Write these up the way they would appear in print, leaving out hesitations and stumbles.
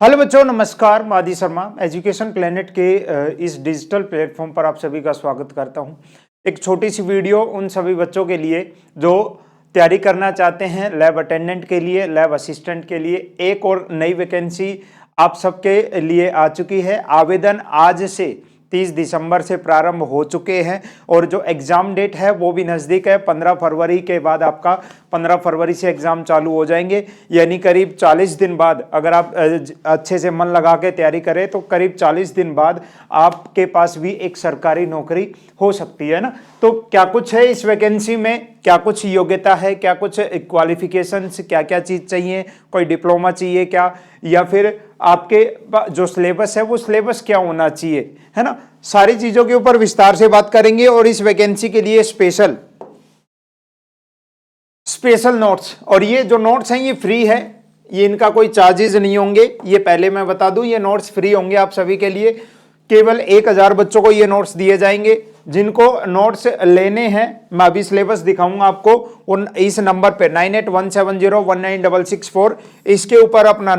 Hello बच्चों, नमस्कार। मैं आदि शर्मा एजुकेशन प्लेनेट के इस डिजिटल प्लेटफॉर्म पर आप सभी का स्वागत करता हूं। एक छोटी सी वीडियो उन सभी बच्चों के लिए जो तैयारी करना चाहते हैं लैब अटेंडेंट के लिए, लैब असिस्टेंट के लिए। एक और नई वैकेंसी आप सबके लिए आ चुकी है। आवेदन आज से 30 दिसंबर से प्रारंभ हो चुके हैं और जो एग्जाम डेट है वो भी नज़दीक है। 15 फरवरी के बाद आपका 15 फरवरी से एग्जाम चालू हो जाएंगे, यानी करीब 40 दिन बाद अगर आप अच्छे से मन लगा के तैयारी करें तो करीब 40 दिन बाद आपके पास भी एक सरकारी नौकरी हो सकती है ना। तो क्या कुछ है इस वैकेंसी में, क्या कुछ योग्यता है, क्या कुछ क्वालिफिकेशंस, क्या क्या चीज़ चाहिए, कोई डिप्लोमा चाहिए क्या, या फिर आपके जो सिलेबस है वो सिलेबस क्या होना चाहिए, है ना। सारी चीजों के ऊपर विस्तार से बात करेंगे और इस वैकेंसी के लिए स्पेशल नोट्स, और ये जो नोट्स हैं ये फ्री है, ये इनका कोई चार्जेस नहीं होंगे। ये पहले मैं बता दूं, ये नोट्स फ्री होंगे आप सभी के लिए। केवल 1000 बच्चों को ये नोट्स दिए जाएंगे। जिनको नोट्स लेने हैं मैं अभी सिलेबस दिखाऊंगा आपको, उन इस नंबर पे 9817019664 इसके ऊपर अपना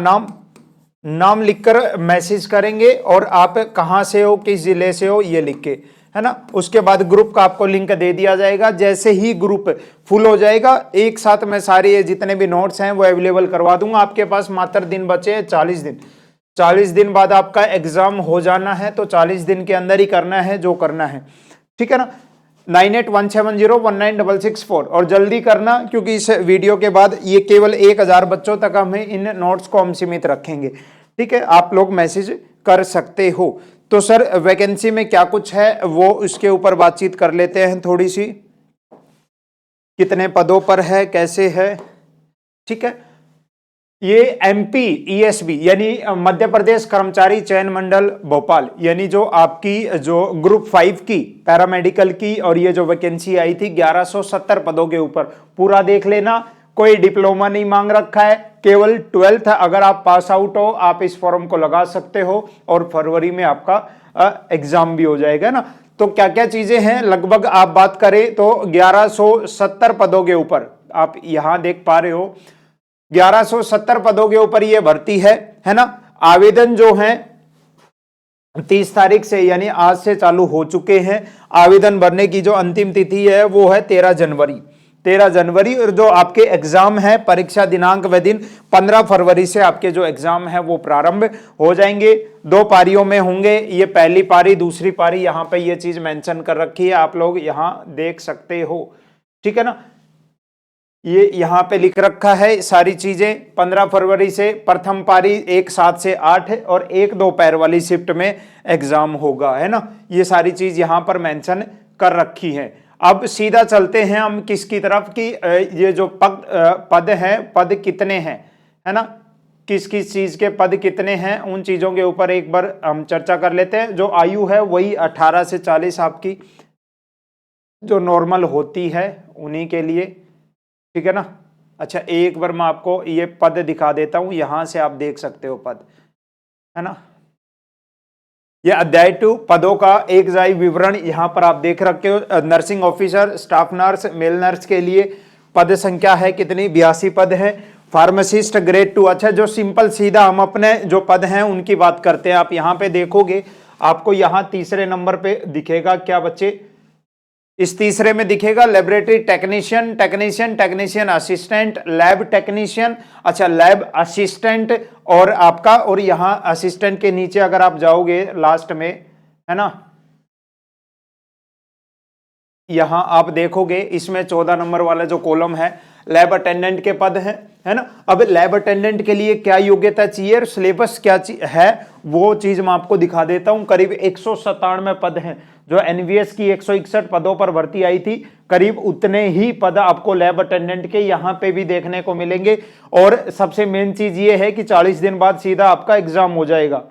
नाम लिखकर मैसेज करेंगे और आप कहां से हो, किस जिले से हो, ये लिख के, है ना। उसके बाद ग्रुप का आपको लिंक दे दिया जाएगा। जैसे ही ग्रुप फुल हो जाएगा एक साथ मैं सारे जितने भी नोट्स हैं वो अवेलेबल करवा दूंगा। आपके पास मात्र दिन बचे हैं 40 दिन। 40 दिन बाद आपका एग्जाम हो जाना है, तो 40 दिन के अंदर ही करना है जो करना है, ठीक है ना। 9817019664 और जल्दी करना, क्योंकि इस वीडियो के बाद ये केवल 1000 बच्चों तक हमें इन नोट्स को हम सीमित रखेंगे, ठीक है। आप लोग मैसेज कर सकते हो। तो सर वैकेंसी में क्या कुछ है वो उसके ऊपर बातचीत कर लेते हैं थोड़ी सी। कितने पदों पर है, कैसे है, ठीक है। ये एमपी ईएसबी यानी मध्य प्रदेश कर्मचारी चयन मंडल भोपाल, यानी जो आपकी जो ग्रुप 5 की पैरामेडिकल की, और ये जो वैकेंसी आई थी 1170 पदों के ऊपर, पूरा देख लेना। कोई डिप्लोमा नहीं मांग रखा है, केवल 12th अगर आप पास आउट हो आप इस फॉर्म को लगा सकते हो और फरवरी में आपका एग्जाम भी हो जाएगा ना। तो क्या क्या चीजें हैं, लगभग आप बात करें तो 1170 पदों के ऊपर आप यहां देख पा रहे हो। 1170 पदों के ऊपर ये भर्ती है ना। आवेदन जो है 30 तारीख से यानी आज से चालू हो चुके हैं। आवेदन भरने की जो अंतिम तिथि है वो है 13 जनवरी। 13 जनवरी और जो आपके एग्जाम है, परीक्षा दिनांक व दिन 15 फरवरी से आपके जो एग्जाम है वो प्रारंभ हो जाएंगे। 2 पारियों में होंगे, ये पहली पारी, दूसरी पारी। यहां पे ये चीज मेंशन कर रखी है, आप लोग यहां देख सकते हो, ठीक है ना। ये यहां पे लिख रखा है सारी चीजें। 15 फरवरी से प्रथम पारी 1 7 से 8 और 1 दोपहर वाली शिफ्ट में एग्जाम होगा, है ना। ये सारी चीज यहां पर मेंशन कर रखी है। अब सीधा चलते हैं हम किसकी तरफ की, ये जो पद है, पद कितने हैं, है ना, किस किस चीज के पद कितने हैं, उन चीजों के ऊपर एक बार हम चर्चा कर लेते हैं। जो आयु है वही 18 से 40 आपकी जो नॉर्मल होती है उन्हीं के लिए, ठीक है ना। अच्छा, एक बार मैं आपको ये पद दिखा देता हूं, यहां से आप देख सकते हो पद, है ना। ये अध्याय 2 पदों का एक जाई विवरण यहां पर आप देख रखे हो। Nursing officer, staff nurse, male nurse के लिए पद संख्या है कितनी, 82 पद है। फार्मासिस्ट ग्रेड 2, अच्छा जो सिंपल सीधा हम अपने जो पद हैं उनकी बात करते हैं। आप यहां पे देखोगे, आपको यहां तीसरे नंबर पे दिखेगा क्या बच्चे, इस तीसरे में दिखेगा laboratory technician, technician assistant, lab technician, अच्छा लैब असिस्टेंट, और आपका, और यहां असिस्टेंट के नीचे अगर आप जाओगे लास्ट में, है ना, यहां आप देखोगे इसमें 14 नंबर वाला जो कॉलम है लैब अटेंडेंट के पद हैं, है ना। अब लैब अटेंडेंट के लिए क्या योग्यता चाहिए और सिलेबस क्या है वो चीज मैं आपको दिखा देता हूं। करीब 197 पद हैं। जो एनवीएस की 161 पदों पर भर्ती आई थी, करीब उतने ही पद आपको लैब अटेंडेंट के यहां पे भी देखने को मिलेंगे। और सबसे मेन चीज ये है कि 40 दिन बाद सीधा आपका एग्जाम हो जाएगा,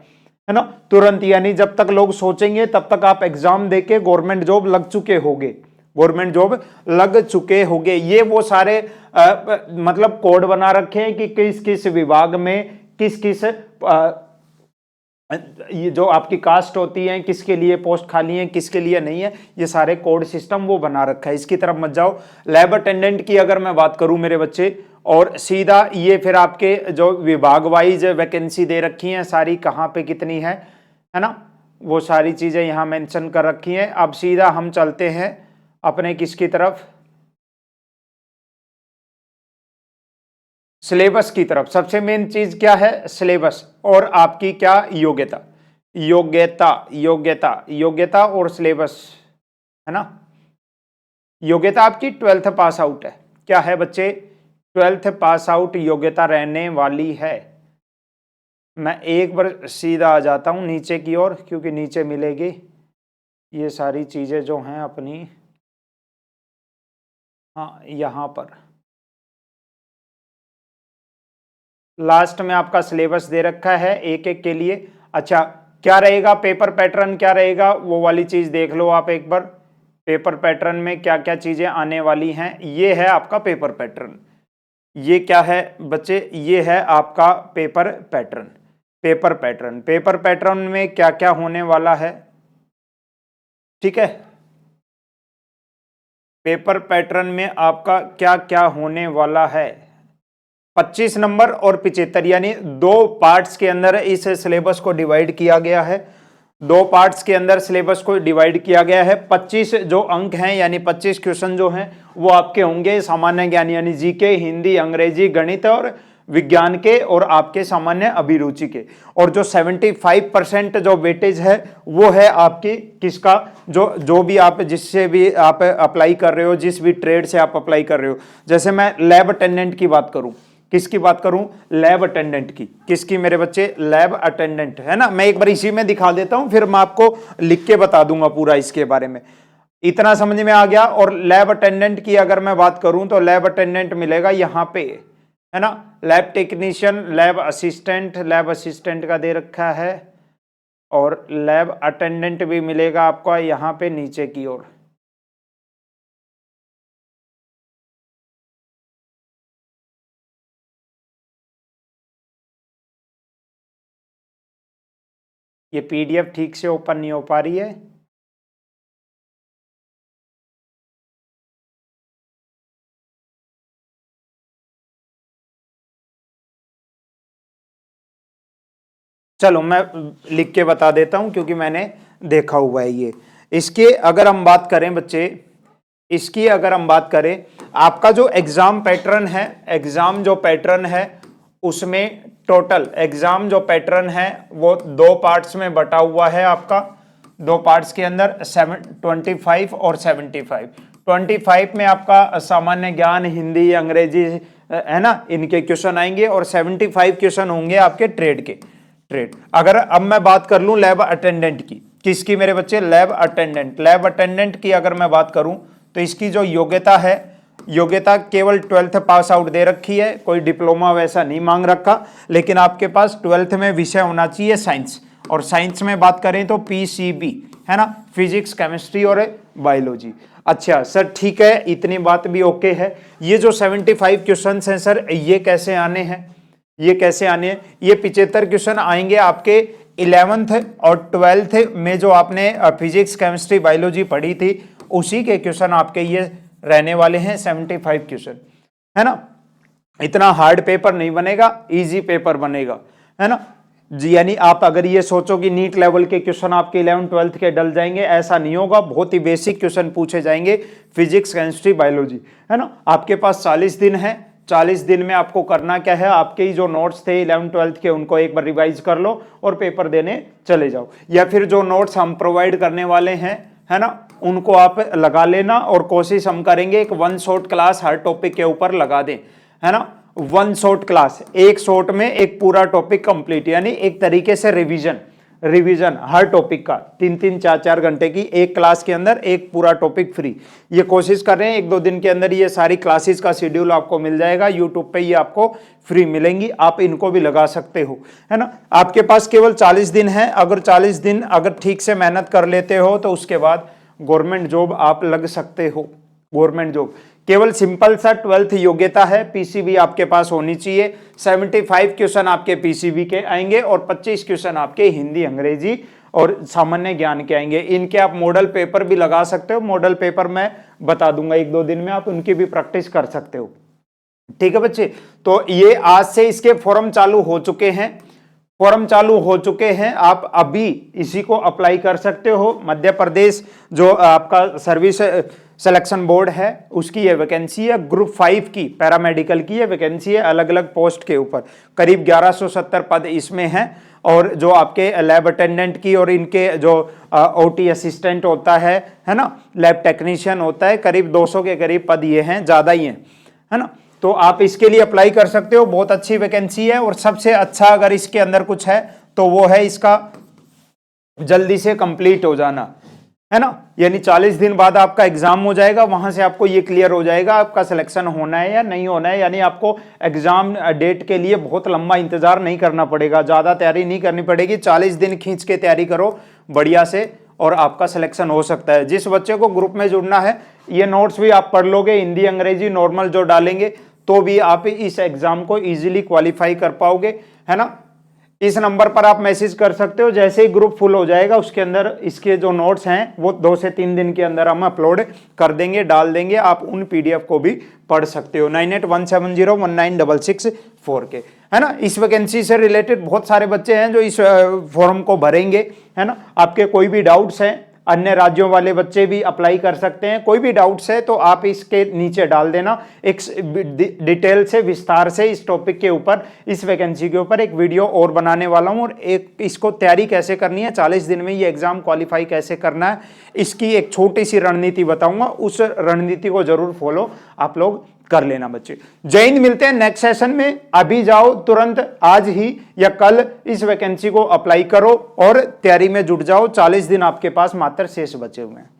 है ना, तुरंत। यानी जब तक लोग सोचेंगे तब तक आप एग्जाम देके गवर्नमेंट जॉब लग चुके होंगे, गवर्नमेंट जॉब लग चुके होंगे। ये वो सारे मतलब कोड बना रखे हैं कि किस किस विभाग में किस किस ये जो आपकी कास्ट होती है, किसके लिए पोस्ट खाली है, किसके लिए नहीं है, ये सारे कोड सिस्टम वो बना रखा है, इसकी तरफ मत जाओ। लैब अटेंडेंट की अगर मैं बात करूं मेरे बच्चे, और सीधा ये फिर आपके जो विभाग वाइज वैकेंसी दे रखी है सारी, कहाँ पे कितनी है ना, वो सारी चीजें यहाँ मेंशन कर रखी हैं। अब सीधा हम चलते हैं अपने किसकी तरफ, सिलेबस की तरफ। सबसे मेन चीज क्या है, सिलेबस और आपकी क्या योग्यता, योग्यता योग्यता योग्यता और सिलेबस, है ना। योग्यता आपकी 12th पास आउट है, क्या है बच्चे, 12th पास आउट योग्यता रहने वाली है। मैं एक बार सीधा आ जाता हूं नीचे की ओर, क्योंकि नीचे मिलेगी ये सारी चीजें जो हैं अपनी, हाँ यहां पर लास्ट में आपका सिलेबस दे रखा है एक एक के लिए। अच्छा क्या रहेगा, पेपर पैटर्न क्या रहेगा, वो वाली चीज देख लो आप एक बार। पेपर पैटर्न में क्या क्या चीजें आने वाली हैं, ये है आपका पेपर पैटर्न। ये क्या है बच्चे, ये है आपका paper pattern. Paper pattern, paper pattern में क्या क्या होने वाला है, ठीक है। पेपर पैटर्न में आपका क्या क्या होने वाला है, 25 नंबर और 75, यानी दो पार्ट्स के अंदर इस सिलेबस को डिवाइड किया गया है। दो पार्ट्स के अंदर सिलेबस को डिवाइड किया गया है। 25 जो अंक हैं, यानी 25 क्वेश्चन जो हैं वो आपके होंगे सामान्य ज्ञान, यानी जीके, हिंदी, अंग्रेजी, गणित और विज्ञान के, और आपके सामान्य अभिरुचि के। और जो 75% जो वेटेज है वो है आपकी किसका, जो भी आप जिससे भी आप अप्लाई कर रहे हो, जिस भी ट्रेड से आप अप्लाई कर रहे हो। जैसे मैं लैब अटेंडेंट की बात करूं, किसकी बात करूं, लैब अटेंडेंट की, किसकी मेरे बच्चे, लैब अटेंडेंट, है ना। मैं एक बार इसी में दिखा देता हूं, फिर मैं आपको लिख के बता दूंगा पूरा इसके बारे में। इतना समझ में आ गया। और लैब अटेंडेंट की अगर मैं बात करूं तो लैब अटेंडेंट मिलेगा यहां पे, है ना। लैब टेक्नीशियन, लैब असिस्टेंट का दे रखा है, और लैब अटेंडेंट भी मिलेगा आपको यहां पे नीचे की ओर। ये पीडीएफ ठीक से ओपन नहीं हो पा रही है, चलो मैं लिख के बता देता हूं क्योंकि मैंने देखा हुआ है ये। इसके अगर हम बात करें बच्चे, इसकी अगर हम बात करें, आपका जो एग्जाम पैटर्न है, एग्जाम जो पैटर्न है उसमें टोटल एग्जाम जो पैटर्न है वो दो पार्ट्स में बटा हुआ है आपका। दो पार्ट्स के अंदर 25 और 75। 25 में आपका सामान्य ज्ञान, हिंदी, अंग्रेजी, है ना, इनके क्वेश्चन आएंगे, और 75 क्वेश्चन होंगे आपके ट्रेड के। ट्रेड अगर अब मैं बात कर लूं लैब अटेंडेंट की, किसकी मेरे बच्चे, लैब अटेंडेंट। लैब अटेंडेंट की अगर मैं बात करूं तो इसकी जो योग्यता है, योग्यता केवल 12th पास आउट दे रखी है, कोई डिप्लोमा वैसा नहीं मांग रखा, लेकिन आपके पास 12th में विषय होना चाहिए साइंस। और साइंस में बात करें तो पीसीबी, है ना, फिजिक्स, केमिस्ट्री और बायोलॉजी। अच्छा सर ठीक है, इतनी बात भी ओके है। ये जो 75 क्वेश्चन हैं सर, ये कैसे आने हैं, ये कैसे आने हैं, ये 75 क्वेश्चन आएंगे आपके 11th और 12th में जो आपने फिजिक्स, केमिस्ट्री, बायोलॉजी पढ़ी थी, उसी के क्वेश्चन आपके ये रहने वाले हैं 75 क्वेश्चन, है ना। इतना हार्ड पेपर नहीं बनेगा, इजी पेपर बनेगा, है ना जी। यानी आप अगर ये सोचो कि नीट लेवल के क्वेश्चन आपके 11th 12th के डल जाएंगे, ऐसा नहीं होगा। बहुत ही बेसिक क्वेश्चन पूछे जाएंगे, फिजिक्स, केमिस्ट्री, बायोलॉजी, है ना। आपके पास 40 दिन है, 40 दिन में आपको करना क्या है, आपके ही जो नोट्स थे 11th 12th के उनको एक बार रिवाइज कर लो और पेपर देने चले जाओ। या फिर जो नोट्स हम प्रोवाइड करने वाले हैं, है ना, उनको आप लगा लेना, और कोशिश हम करेंगे एक 1 शॉर्ट क्लास हर टॉपिक के ऊपर लगा दें, है ना। 1 शॉर्ट क्लास, एक शॉर्ट में एक पूरा टॉपिक कंप्लीट, यानी एक तरीके से रिवीजन हर टॉपिक का 3-3 4-4 घंटे की एक क्लास के अंदर एक पूरा टॉपिक फ्री। ये कोशिश कर रहे हैं 1-2 दिन के अंदर ये सारी क्लासेस का शेड्यूल आपको मिल जाएगा यूट्यूब पे, ये आपको फ्री मिलेंगी, आप इनको भी लगा सकते हो, है ना। आपके पास केवल 40 दिन है, अगर 40 दिन अगर ठीक से मेहनत कर लेते हो तो उसके बाद गवर्नमेंट जॉब आप लग सकते हो। गवर्नमेंट जॉब केवल सिंपल सा 12th योग्यता है, पीसीबी आपके पास होनी चाहिए। 75 क्वेश्चन आपके पीसीबी के आएंगे और 25 क्वेश्चन आपके हिंदी, अंग्रेजी और सामान्य ज्ञान के आएंगे। इनके आप मॉडल पेपर भी लगा सकते हो, मॉडल पेपर मैं बता दूंगा 1-2 दिन में, आप उनकी भी प्रैक्टिस कर सकते हो। ठीक है बच्चे, तो ये आज से इसके फॉर्म चालू हो चुके हैं, फॉर्म चालू हो चुके हैं, आप अभी इसी को अप्लाई कर सकते हो। मध्य प्रदेश जो आपका सर्विस सिलेक्शन बोर्ड है उसकी ये वैकेंसी है, ग्रुप 5 की पैरामेडिकल की ये वैकेंसी है, अलग अलग पोस्ट के ऊपर करीब 1170 पद इसमें हैं। और जो आपके लैब अटेंडेंट की और इनके जो ओटी असिस्टेंट होता है ना, लैब टेक्नीशियन होता है, करीब 200 के करीब पद ये हैं, ज्यादा ही हैं, है ना। तो आप इसके लिए अप्लाई कर सकते हो, बहुत अच्छी वैकेंसी है। और सबसे अच्छा अगर इसके अंदर कुछ है तो वो है इसका जल्दी से कंप्लीट हो जाना, है ना। यानी 40 दिन बाद आपका एग्जाम हो जाएगा, वहां से आपको ये क्लियर हो जाएगा आपका सिलेक्शन होना है या नहीं होना है। यानी आपको एग्जाम डेट के लिए बहुत लंबा इंतजार नहीं करना पड़ेगा, ज्यादा तैयारी नहीं करनी पड़ेगी, 40 दिन खींच के तैयारी करो बढ़िया से और आपका सिलेक्शन हो सकता है। जिस बच्चे को ग्रुप में जुड़ना है, ये नोट्स भी आप पढ़ लोगे, हिंदी अंग्रेजी नॉर्मल जो डालेंगे तो भी आप इस एग्जाम को इजीली क्वालिफाई कर पाओगे, है ना। इस नंबर पर आप मैसेज कर सकते हो, जैसे ही ग्रुप फुल हो जाएगा उसके अंदर इसके जो नोट्स हैं वो 2 से 3 दिन के अंदर हम अपलोड कर देंगे, डाल देंगे, आप उन पीडीएफ को भी पढ़ सकते हो। 9817019664 के, है ना। इस वैकेंसी से रिलेटेड बहुत सारे बच्चे हैं जो इस फॉर्म को भरेंगे, है ना। आपके कोई भी डाउट्स हैं, अन्य राज्यों वाले बच्चे भी अप्लाई कर सकते हैं, कोई भी डाउट्स है तो आप इसके नीचे डाल देना। एक डिटेल से विस्तार से इस टॉपिक के ऊपर, इस वैकेंसी के ऊपर एक वीडियो और बनाने वाला हूं, और एक इसको तैयारी कैसे करनी है, 40 दिन में ये एग्जाम क्वालिफाई कैसे करना है, इसकी एक छोटी सी रणनीति बताऊंगा। उस रणनीति को जरूर फॉलो आप लोग कर लेना बच्चे। जय हिंद, मिलते हैं नेक्स्ट सेशन में। अभी जाओ तुरंत, आज ही या कल इस वैकेंसी को अप्लाई करो और तैयारी में जुट जाओ। 40 दिन आपके पास मात्र शेष बचे हुए हैं।